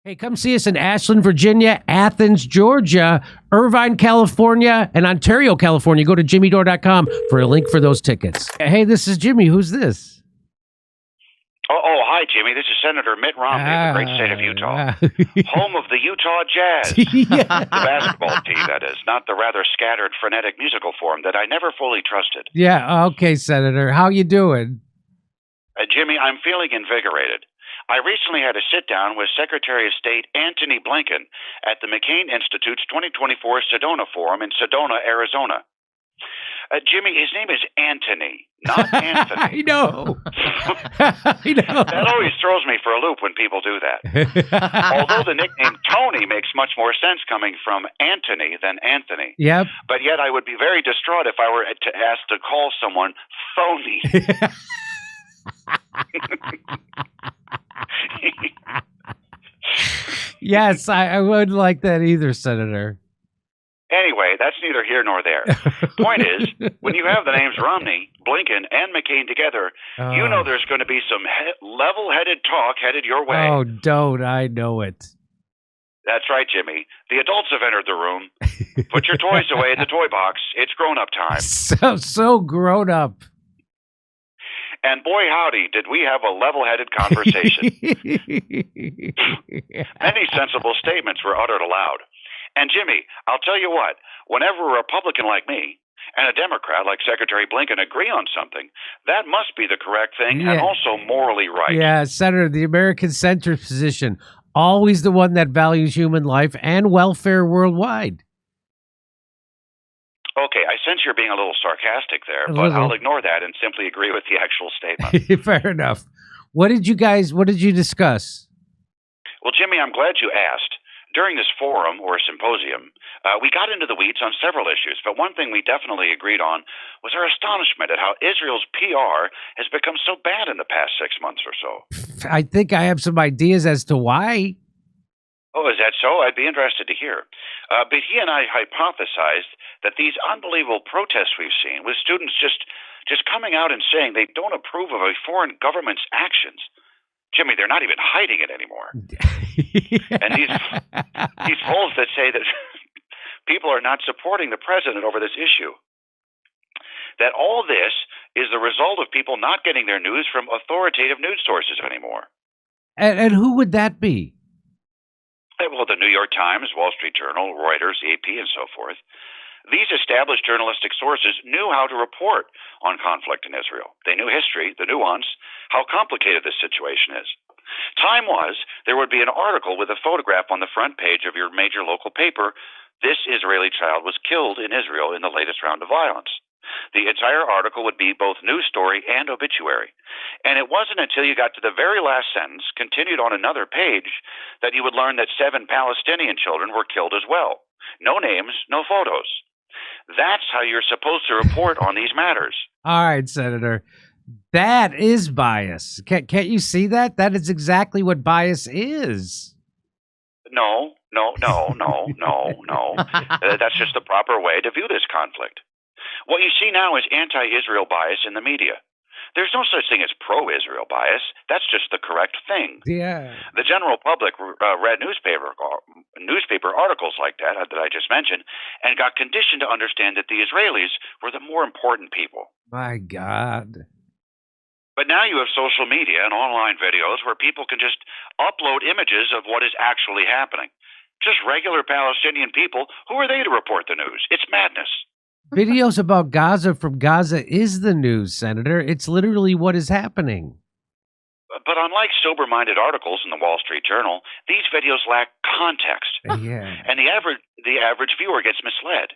Hey, come see us in Ashland, Virginia, Athens, Georgia, Irvine, California, and Ontario, California. Go to jimmydore.com for a link for those tickets. Hey, this is Jimmy. Who's this? Hi, Jimmy. This is Senator Mitt Romney of the great state of Utah, home of the Utah Jazz. The basketball team, that is, not the rather scattered, frenetic musical form that I never fully trusted. Yeah, okay, Senator. How you doing? Jimmy, I'm feeling invigorated. I recently had a sit-down with Secretary of State Antony Blinken at the McCain Institute's 2024 Sedona Forum in Sedona, Arizona. Jimmy, his name is Anthony, not Anthony. I know. I know. That always throws me for a loop when people do that. Although the nickname Tony makes much more sense coming from Anthony than Anthony. Yep. But yet I would be very distraught if I were asked to call someone phony. Yes, I wouldn't like that either, Senator. Anyway, that's neither here nor there. Point is, when you have the names Romney, Blinken, and McCain together, you know there's going to be some level-headed talk headed your way. Oh, don't. I know it. That's right, Jimmy. The adults have entered the room. Put your toys away in the toy box. It's grown-up time. So grown up. And boy, howdy, did we have a level-headed conversation. Many sensible statements were uttered aloud. And Jimmy, I'll tell you what, whenever a Republican like me and a Democrat like Secretary Blinken agree on something, that must be the correct thing and also morally right. Yeah, Senator, the American centrist position, always the one that values human life and welfare worldwide. Okay, I sense you're being a little sarcastic there, but I'll ignore that and simply agree with the actual statement. Fair enough. What did you discuss? Well, Jimmy, I'm glad you asked. During this forum or symposium, we got into the weeds on several issues, but one thing we definitely agreed on was our astonishment at how Israel's PR has become so bad in the past 6 months or so. I think I have some ideas as to why. Oh, is that so? I'd be interested to hear. But he and I hypothesized that these unbelievable protests we've seen, with students just coming out and saying they don't approve of a foreign government's actions, Jimmy, they're not even hiding it anymore. And these polls that say that people are not supporting the president over this issue, that all this is the result of people not getting their news from authoritative news sources anymore. And who would that be? Well, the New York Times, Wall Street Journal, Reuters, AP, and so forth. These established journalistic sources knew how to report on conflict in Israel. They knew history, the nuance, how complicated this situation is. Time was, there would be an article with a photograph on the front page of your major local paper. This Israeli child was killed in Israel in the latest round of violence. The entire article would be both news story and obituary. And it wasn't until you got to the very last sentence, continued on another page, that you would learn that 7 Palestinian children were killed as well. No names, no photos. That's how you're supposed to report on these matters. All right, Senator. That is bias. Can't you see that? That is exactly what bias is. No. That's just the proper way to view this conflict. What you see now is anti-Israel bias in the media. There's no such thing as pro-Israel bias. That's just the correct thing. Yeah. The general public read newspaper articles like that I just mentioned and got conditioned to understand that the Israelis were the more important people. My God. But now you have social media and online videos where people can just upload images of what is actually happening. Just regular Palestinian people. Who are they to report the news? It's madness. Videos about Gaza from Gaza is the news, Senator. It's literally what is happening. But unlike sober-minded articles in the Wall Street Journal, these videos lack context. Yeah. And the average viewer gets misled.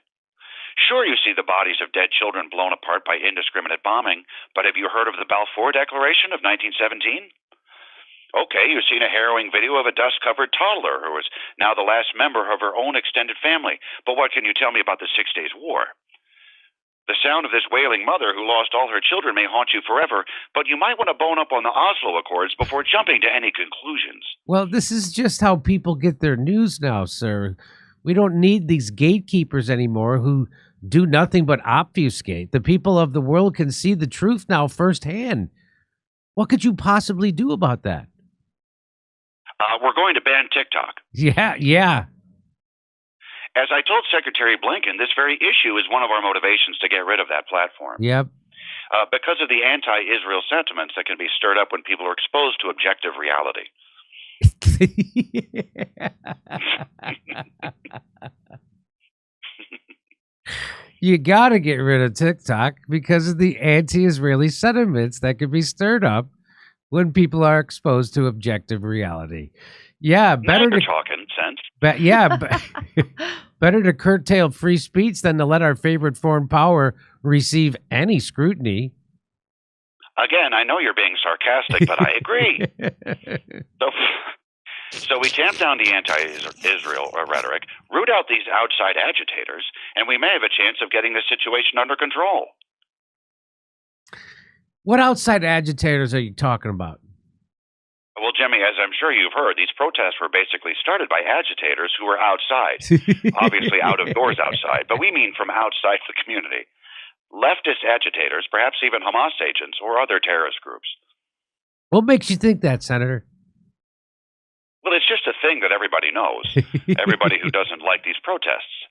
Sure, you see the bodies of dead children blown apart by indiscriminate bombing, but have you heard of the Balfour Declaration of 1917? Okay, you've seen a harrowing video of a dust-covered toddler who is now the last member of her own extended family. But what can you tell me about the 6 Days War? The sound of this wailing mother who lost all her children may haunt you forever, but you might want to bone up on the Oslo Accords before jumping to any conclusions. Well, this is just how people get their news now, sir. We don't need these gatekeepers anymore who do nothing but obfuscate. The people of the world can see the truth now firsthand. What could you possibly do about that? We're going to ban TikTok. Yeah. As I told Secretary Blinken, this very issue is one of our motivations to get rid of that platform. Yep. Because of the anti-Israel sentiments that can be stirred up when people are exposed to objective reality. You got to get rid of TikTok because of the anti-Israeli sentiments that can be stirred up when people are exposed to objective reality. Yeah, better to talking sense. Better to curtail free speech than to let our favorite foreign power receive any scrutiny. Again, I know you're being sarcastic, but I agree. So we tamp down the anti-Israel rhetoric, root out these outside agitators, and we may have a chance of getting the situation under control. What outside agitators are you talking about? Well, Jimmy, as I'm sure you've heard, these protests were basically started by agitators who were outside, obviously out of doors outside, but we mean from outside the community. Leftist agitators, perhaps even Hamas agents or other terrorist groups. What makes you think that, Senator? Well, it's just a thing that everybody knows, everybody who doesn't like these protests.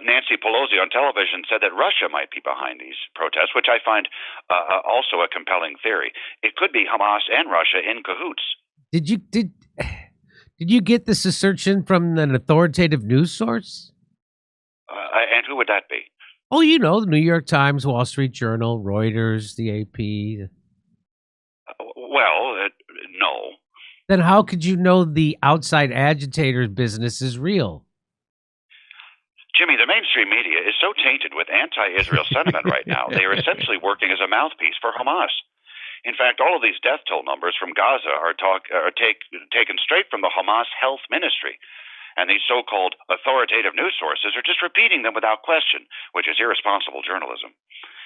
Nancy Pelosi on television said that Russia might be behind these protests, which I find also a compelling theory. It could be Hamas and Russia in cahoots. Did you get this assertion from an authoritative news source? And who would that be? Oh, you know, the New York Times, Wall Street Journal, Reuters, the AP. No. Then how could you know the outside agitator's business is real? Jimmy, the mainstream media is so tainted with anti-Israel sentiment right now. They are essentially working as a mouthpiece for Hamas. In fact, all of these death toll numbers from Gaza are taken straight from the Hamas Health Ministry. And these so-called authoritative news sources are just repeating them without question, which is irresponsible journalism.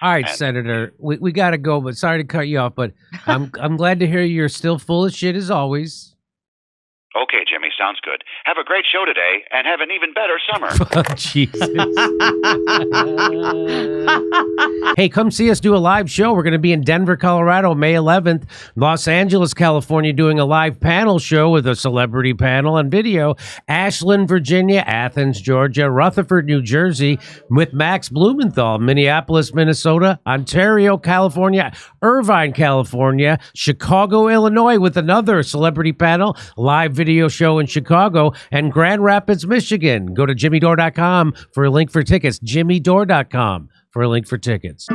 All right, Senator, we got to go, but sorry to cut you off, but I'm glad to hear you're still full of shit as always. Okay, Jimmy, sounds good. Have a great show today, and have an even better summer. Oh, Jesus. Hey, come see us do a live show. We're going to be in Denver, Colorado, May 11th. Los Angeles, California, doing a live panel show with a celebrity panel and video. Ashland, Virginia, Athens, Georgia, Rutherford, New Jersey, with Max Blumenthal, Minneapolis, Minnesota, Ontario, California, Irvine, California, Chicago, Illinois, with another celebrity panel, live video show in Chicago, and Grand Rapids, Michigan. Go to jimmydore.com for a link for tickets. jimmydore.com for a link for tickets.